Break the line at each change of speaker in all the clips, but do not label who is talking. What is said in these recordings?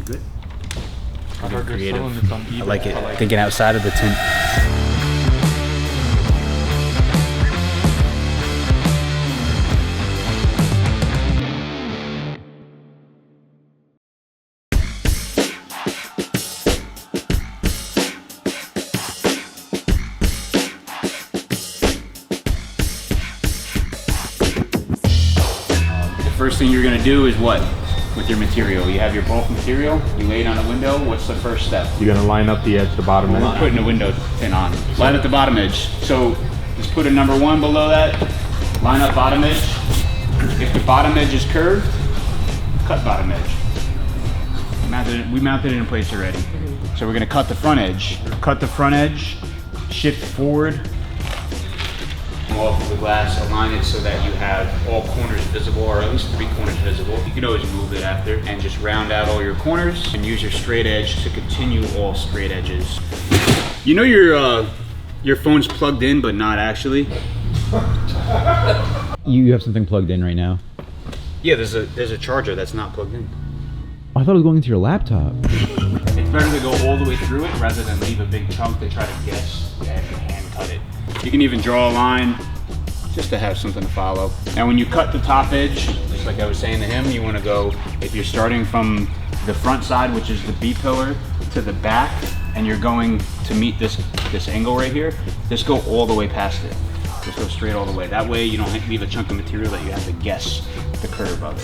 Good.
I heard they're
Creative.
selling this on eBay.
I like it. Thinking outside of the tint. First thing you're gonna do is what? With your material. You have your bulk material, you lay it on a window. What's the first step?
You're gonna line up the edge, the bottom edge.
We're putting the window tint on. Line up the bottom edge. So just put a number 1 below that. Line up bottom edge. If the bottom edge is curved, cut bottom edge. We mounted it in place already. So we're gonna cut the front edge. Cut the front edge, shift forward, go off of the glass, align it so that you have all corners visible, or at least 3 corners visible. You can always move it after, and just round out all your corners and use your straight edge to continue all straight edges. You know your phone's plugged in, but not actually.
You have something plugged in right now?
Yeah, there's a charger that's not plugged in.
I thought it was going into your laptop.
It's better to go all the way through it rather than leave a big chunk to try to guess and hand cut it. You can even draw a line just to have something to follow. Now when you cut the top edge, just like I was saying to him, you want to go, if you're starting from the front side, which is the B pillar, to the back, and you're going to meet this angle right here, just go all the way past it. Just go straight all the way. That way you don't leave a chunk of material that you have to guess the curve of.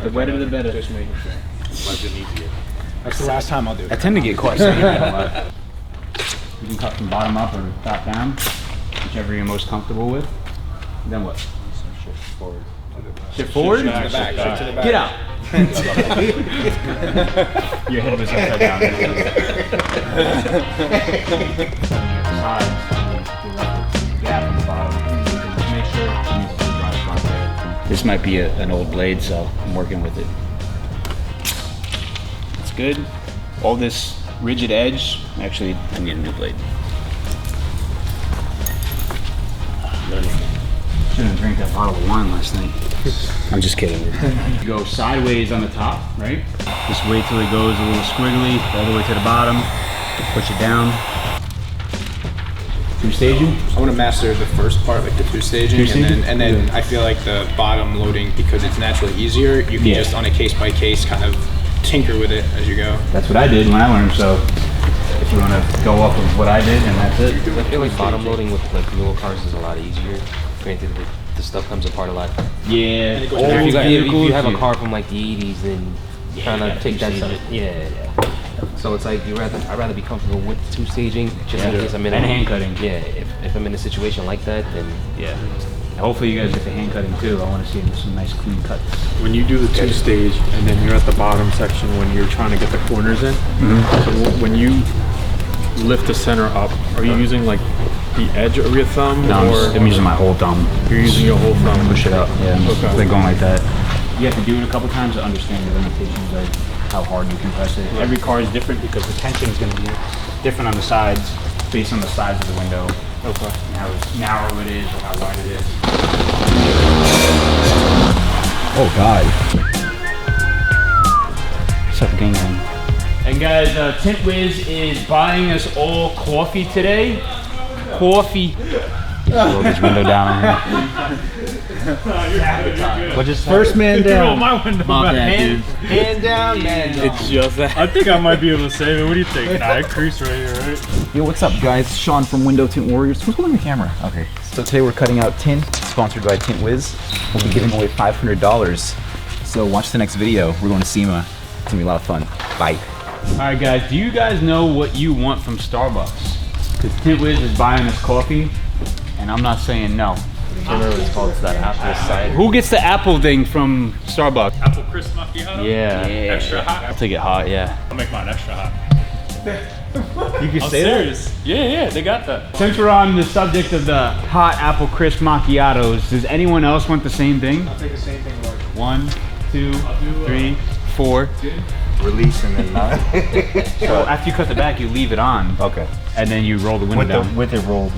The wetter the better.
Just making sure. Might be easier.
That's the last time I'll do it.
I tend to get caught saying that a lot. You can cut from bottom up or top down, whichever you're most comfortable with. Then what?
Shift forward.
Shift forward?
To the back. Shift to the back.
Get out! Your head was upside down. Gap on the bottom. Just make sure it's dry front there. This might be an old blade, so I'm working with it. It's good. All this rigid edge. Actually, I need a new blade. Shouldn't drink that bottle of wine last night. I'm just kidding. You go sideways on the top, right? Just wait till it goes a little squiggly, all the way to the bottom. Push it down. 2 staging?
I want to master the first part, like the 2 staging, and then I feel like the bottom loading, because it's naturally easier, you can just on a case by case kind of tinker with it as you go.
That's what I did when I learned, so if you want to go off of what I did, and that's it.
I feel like bottom loading with like newer cars is a lot easier. Granted, the stuff comes apart a lot.
Yeah.
If you have a car from like the 80s, then you kind of take that stuff. Yeah. So it's like I'd rather be comfortable with 2 staging, just in case I'm in
hand cutting.
Yeah, if I'm in a situation like that, then
yeah. Hopefully you guys get the hand cutting too. I want to see some nice clean cuts.
When you do the 2 stage and then you're at the bottom section when you're trying to get the corners in, so when you lift the center up, are you using like the edge of your thumb?
No, I'm using my whole thumb.
You're using your whole thumb.
Push it up. Yeah,
Okay.
Like going like that. You have to do it a couple times to understand the limitations of how hard you can press it. Every car is different because the tension is going to be different on the sides based on the size of the window.
Okay.
And how narrow it is or how wide it is.
Oh God.
What's up, gang? And guys, Tint Wiz is buying us all coffee today. Coffee. Roll this window down on here.
What just first man down?
Roll my window back.
Hand down, man down.
It's just that. I think I might be able to save it. What do you think? Nah, I crease right here, right?
Yo, what's up, guys? Sean from Window Tint Warriors. Who's holding the camera? Okay. So today we're cutting out Tint, sponsored by Tint Wiz. We'll be giving away $500. So watch the next video. We're going to SEMA. It's gonna be a lot of fun. Bye.
All right, guys. Do you guys know what you want from Starbucks? Because Tint Wiz is buying us coffee, and I'm not saying no.
I can't remember what it's called. It's that apple cider.
Who gets the apple thing from Starbucks?
Apple crisp macchiato?
Yeah.
Extra hot?
I'll take it hot. Yeah.
I'll make mine extra hot.
You can
I'm
say
serious. Yeah, they got that.
that. Since we're on the subject of the hot apple crisp macchiatos, does anyone else want the same thing?
I'll take the same thing, Mark.
1, 2, 3, 4.
Release and then not.
So after you cut the back, you leave it on.
Okay.
And then you roll the window down.
With it rolled.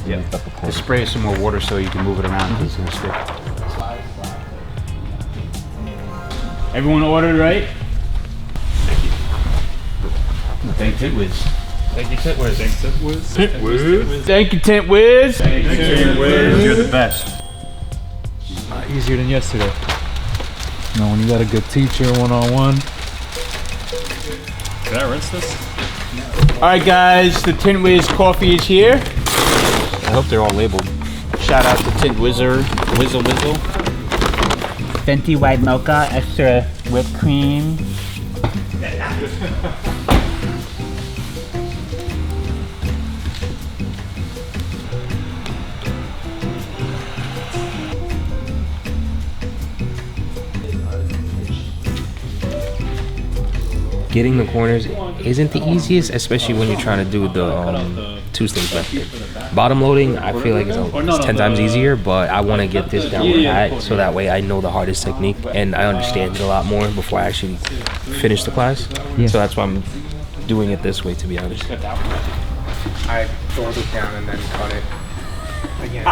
Yeah. Just spray some more water so you can move it around because it's gonna stick. Everyone ordered, right? Thank Tint Wiz.
Thank you, Tint Wiz.
Tint Wiz.
Thank you, Tint Wiz.
Tint Wiz.
You're the best.
Easier than yesterday. You know, when you got a good teacher one-on-one.
Did I rinse this?
All right, guys, the Tint Wiz coffee is here.
I hope they're all labeled.
Shout out to Tint Whizzle. Fenty white mocha, extra whipped cream.
Getting the corners isn't the easiest, especially when you're trying to do the two-stage method. Bottom loading, I feel like it's 10 times easier, but I want to get this down pat so that way I know the hardest technique and I understand it a lot more before I actually finish the class.
Yeah.
So that's why I'm doing it this way, to be honest.
I fold it down and then cut it again.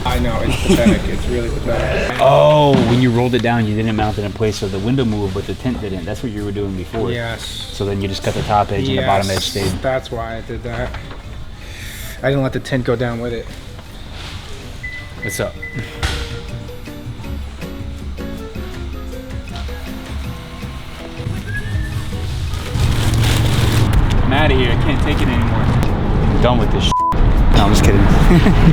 I know, it's pathetic. It's really pathetic.
Oh, when you rolled it down, you didn't mount it in place so the window moved, but the tint didn't. That's what you were doing before.
Yes.
So then you just cut the top edge and the bottom edge stayed.
That's why I did that. I didn't let the tint go down with it.
What's up? I'm out of here. I can't take it anymore. I'm done with this shit. No, I'm just kidding.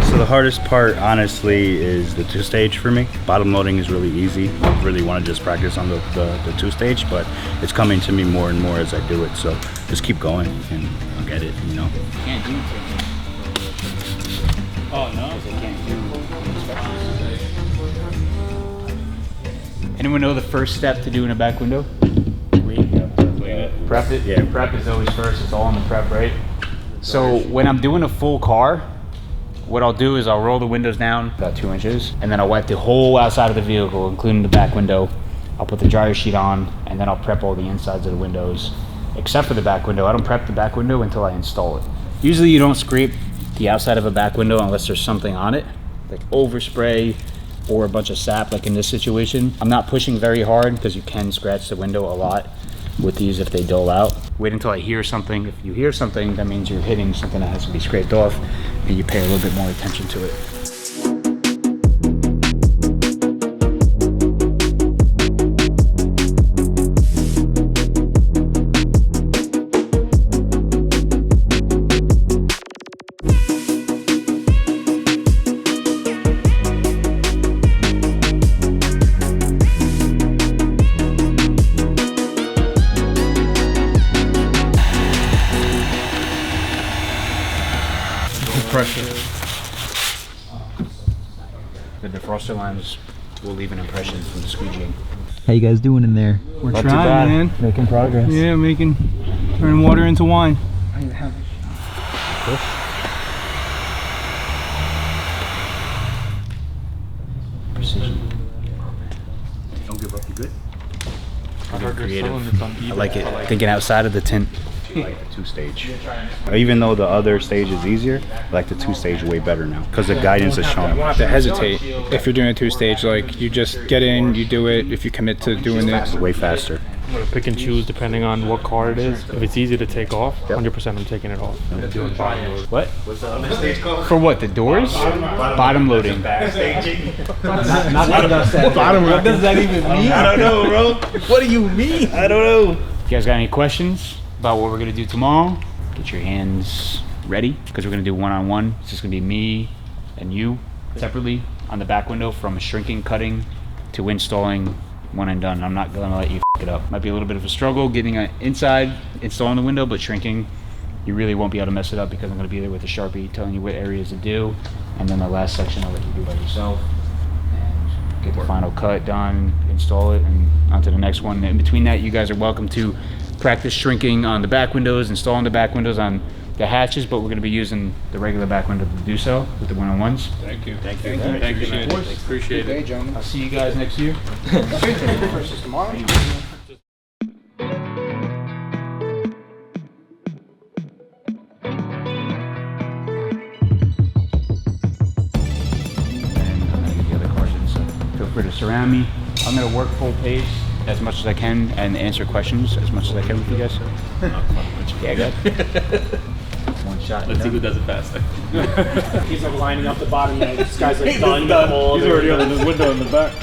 So the hardest part, honestly, is the two-stage for me. Bottom loading is really easy. I really want to just practice on the two-stage, but it's coming to me more and more as I do it. So just keep going and I'll get it, you know.
Can't do tinting. Oh no, I can't do. Anyone know the first step to doing a back window? Prep it.
Yeah.
Prep is always first. It's all in the prep, right? So when I'm doing a full car, what I'll do is I'll roll the windows down about 2 inches, and then I'll wipe the whole outside of the vehicle, including the back window. I'll put the dryer sheet on, and then I'll prep all the insides of the windows, except for the back window. I don't prep the back window until I install it. Usually you don't scrape the outside of a back window unless there's something on it, like overspray or a bunch of sap, like in this situation. I'm not pushing very hard because you can scratch the window a lot with these if they dull out. Wait until I hear something. If you hear something, that means you're hitting something that has to be scraped off, and you pay a little bit more attention to it.
Pressure.
The defroster lines will leave an impression from the squeegeeing.
How you guys doing in there?
We're
Not too
trying,
bad.
man.
Making progress.
Yeah, turning water into wine.
Precision. Don't give up, you good?
Creative.
I like it. Thinking outside of the tint.
Like the two-stage. Even though the other stage is easier, I like the two-stage way better now because the guidance is
You
shown.
won't have to hesitate if you're doing a two-stage. Like, you just get in, you do it. If you commit to doing it,
Way faster.
I'm gonna pick and choose depending on what car it is. If it's easy to take off, 100% I'm taking it off. I'm doing bottom load.
What? For what? The doors? Bottom loading.
Not the dust edge. What does that even mean?
I don't know, bro.
What do you mean?
I don't know.
If you guys got any questions about what we're gonna do tomorrow, get your hands ready because we're gonna do one-on-one. It's just gonna be me and you separately on the back window from shrinking, cutting to installing one and done. I'm not gonna let you f it up. Might be a little bit of a struggle getting it inside, installing the window, but shrinking, you really won't be able to mess it up because I'm gonna be there with a Sharpie telling you what areas to do. And then the last section I'll let you do by yourself. And get the final cut done, install it, and on to the next one. In between that, you guys are welcome to practice shrinking on the back windows, installing the back windows on the hatches, but we're going to be using the regular back window to do so with the one-on-ones.
Thank you.
thank you.
Appreciate it.
Hey, gentlemen.
I'll see you guys next year.
Versus tomorrow.
And I'm going to get the other cars in, so feel free to surround me. I'm going to work full pace. as much as I can and answer questions as much as I can with you guys. Yeah, good. One shot.
Let's see who does it faster.
He's like lining up the bottom edge. This guy's like done.
He's already on the window in the back.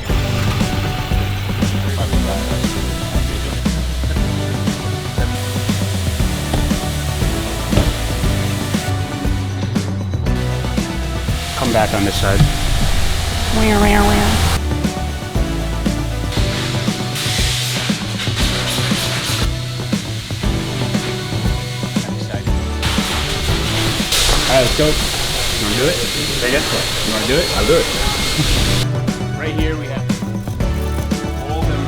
Come back on this side. All right, let's go. You wanna do it? Say again? You wanna do it? I'll do it. Right here we have all them.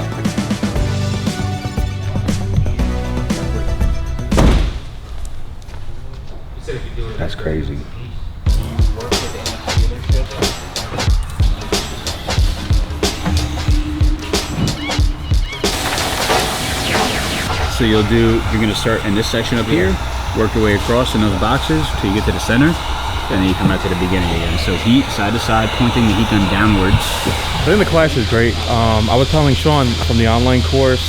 That's crazy. So you're gonna start in this section up here, work your way across in those boxes till you get to the center, and then you come back to the beginning again. So heat, side to side, pointing the heat gun downwards.
I think the class is great. I was telling Sean from the online course,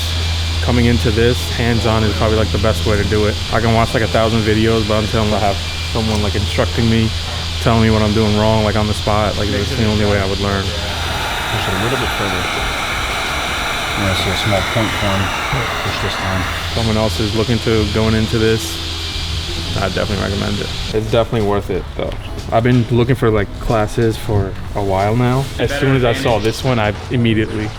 coming into this, hands-on is probably like the best way to do it. I can watch like 1,000 videos, but until I have someone like instructing me, telling me what I'm doing wrong, like on the spot, like that's the only way I would learn.
Push it a little bit further. Yeah, I see a small point form. Push this down.
Someone else is looking to going into this, I definitely recommend it. It's definitely worth it though. I've been looking for like classes for a while now. As soon as I saw this one, I immediately,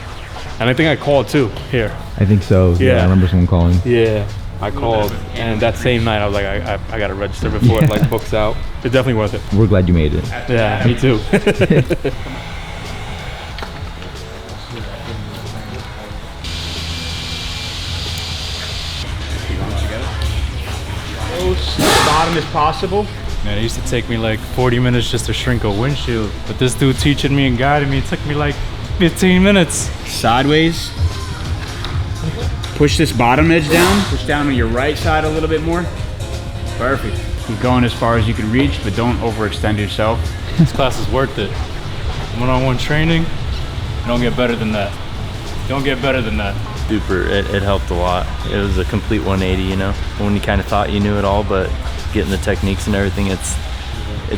and I think I called too here.
I think so. Yeah, I remember someone calling.
Yeah, I called, and that same night I was like, I gotta register before it like books out. It's definitely worth it.
We're glad you made it.
Yeah, me too.
Bottom as possible.
Man, it used to take me like 40 minutes just to shrink a windshield. But this dude teaching me and guiding me, it took me like 15 minutes.
Sideways. Push this bottom edge down. Push down on your right side a little bit more. Perfect. Keep going as far as you can reach, but don't overextend yourself.
This class is worth it. One-on-one training, you don't get better than that. Don't get better than that.
Super, it helped a lot. It was a complete 180, you know, when you kind of thought you knew it all, but getting the techniques and everything, it's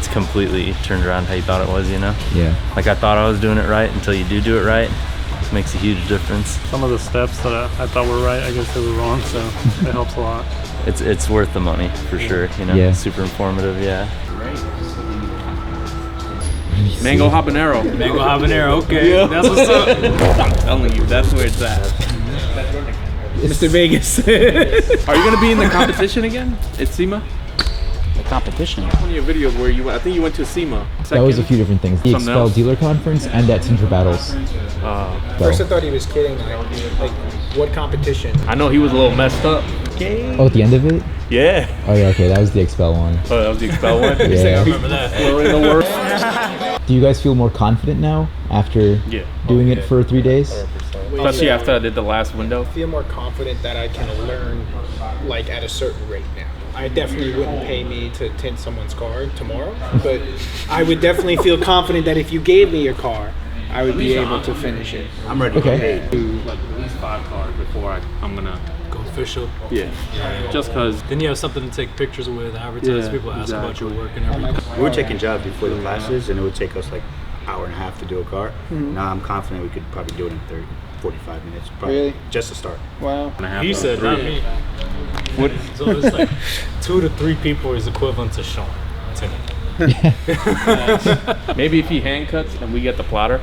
completely turned around how you thought it was, you know?
Yeah.
Like I thought I was doing it right until you do it right. It makes a huge difference.
Some of the steps that I thought were right, I guess they were wrong, so it helps a lot.
It's worth the money for sure, you know?
Yeah.
Super informative, yeah.
Mango habanero.
Mango habanero, okay. Yeah. That's what's up.
I'm telling you, that's where it's at.
Mr. Vegas.
Are you gonna be in the competition again at SEMA?
The competition.
One of your videos where I think you went to SEMA.
That was a few different things. The
Something
Expel
else?
Dealer Conference and that Tinter Battles.
First I thought he was kidding. Like what competition?
I know he was a little messed up.
Oh, at the end of it?
Yeah.
Oh yeah, okay, that was the Expel one.
Oh, that was the Expel one?
Yeah.
Remember that.
We're in the worst.
Do you guys feel more confident now after doing it for 3 days?
Especially after I did the last window.
I feel more confident that I can learn like at a certain rate now. I definitely wouldn't pay me to tint someone's car tomorrow, but I would definitely feel confident that if you gave me your car, I would be able to finish it.
I'm ready to
Okay.
Do like at least 5 cars before I'm gonna
Go official.
Yeah. Just cause
Then you have something to take pictures with, advertise,
Yeah,
people ask about
exactly.
your work and everything.
We were taking jobs before the classes, and it would take us like an hour and a half to do a car. Now I'm confident we could probably do it in 30, 45 minutes. Probably,
Really?
just to start.
Wow.
He said, not me.
What?
So it's like 2 to 3 people is equivalent to Sean.
Maybe if he hand cuts and we get the plotter,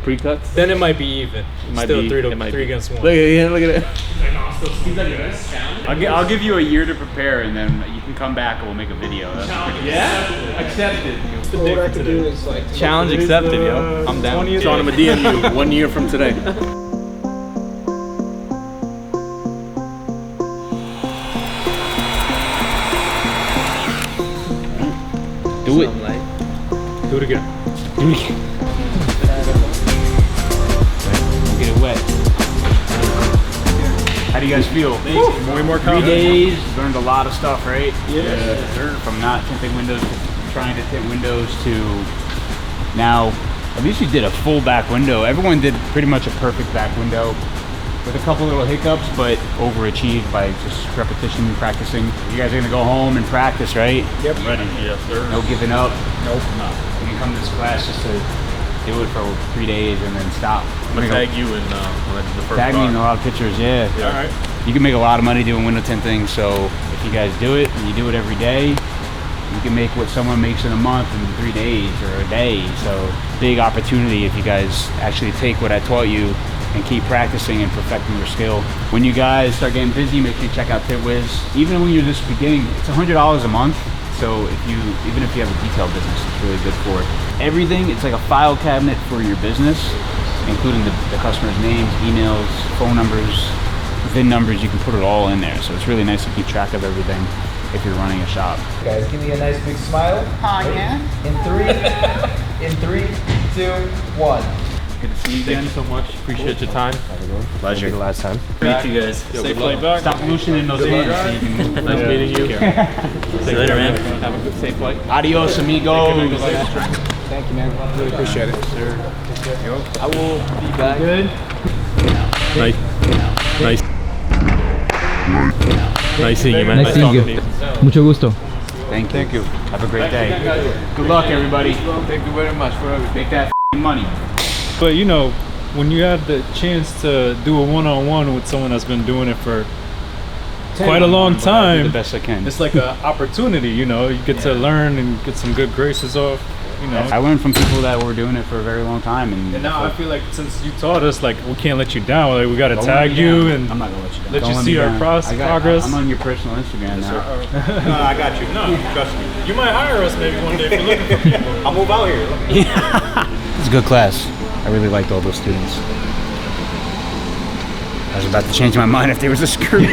pre-cuts.
Then it might be even.
It might
Still
be,
three
it might
three
be.
against one.
Look at it.
I'll give you a year to prepare, and then you can come back and we'll make a video.
Yeah? Accepted.
So what I could do is like
Challenge accepted, yo. I'm down. Sean, I'm gonna DM you 1 year from today.
Do it.
Do it again.
Get it wet. How do you guys feel?
Way more
3 days, learned a lot of stuff, right? Yeah. Learned from not tinting windows to trying to tint windows to now, at least you did a full back window. Everyone did pretty much a perfect back window. with a couple little hiccups, but overachieved by just repetition and practicing. You guys are gonna go home and practice, right?
Yep.
Ready? Yes, sir.
No giving up.
Nope.
No.
You can come to this class just to do it for 3 days and then stop.
I'm gonna tag you in the first
Tag me
bar.
in a lot of pictures, yeah.
All right.
You can make a lot of money doing window tinting, so if you guys do it and you do it every day, you can make what someone makes in a month in 3 days or a day. So big opportunity if you guys actually take what I taught you and keep practicing and perfecting your skill. When you guys start getting busy, make sure you check out TintWiz. Even when you're just beginning, it's $100 a month. So even if you have a detail business, it's really good for it. Everything, it's like a file cabinet for your business, including the customer's names, emails, phone numbers, VIN numbers. You can put it all in there. So it's really nice to keep track of everything if you're running a shop.
Guys, give me a nice big smile.
Oh, yeah.
In three, 2, 1.
Good to see you again.
Thank you so much. Appreciate your time.
Pleasure.
The last time.
Meet you guys. Safe flight back.
Stop loosening those hands so you can move.
Nice meeting you.
See you later, man.
Have a good safe flight.
Adios, amigos.
Thank you, man. Really appreciate it.
Sir.
I will be back.
Good.
Nice seeing you, man.
Nice seeing
talking
you.
to you.
Mucho gusto.
Thank you. Have a great day. Good luck, everybody.
Thank you very much for everything.
Make that money.
But you know, when you have the chance to do a one-on-one with someone that's been doing it for quite a long
I do
time,
the best I can.
it's like an opportunity. You know, you get to learn and get some good graces off. You know.
I learned from people that were doing it for a very long time,
And now I feel like since you taught us, like we can't let you down. Like we got to
Don't
tag
let me
you
down.
and
I'm not gonna let you down.
let
Don't
you
let
see
me
our
down.
progress.
I'm on your personal Instagram now.
No, I got you. No, trust me.
You might hire us maybe one day if you're looking for people.
I'll move out here.
It's a good class. I really liked all those students. I was about to change my mind if they was a screw.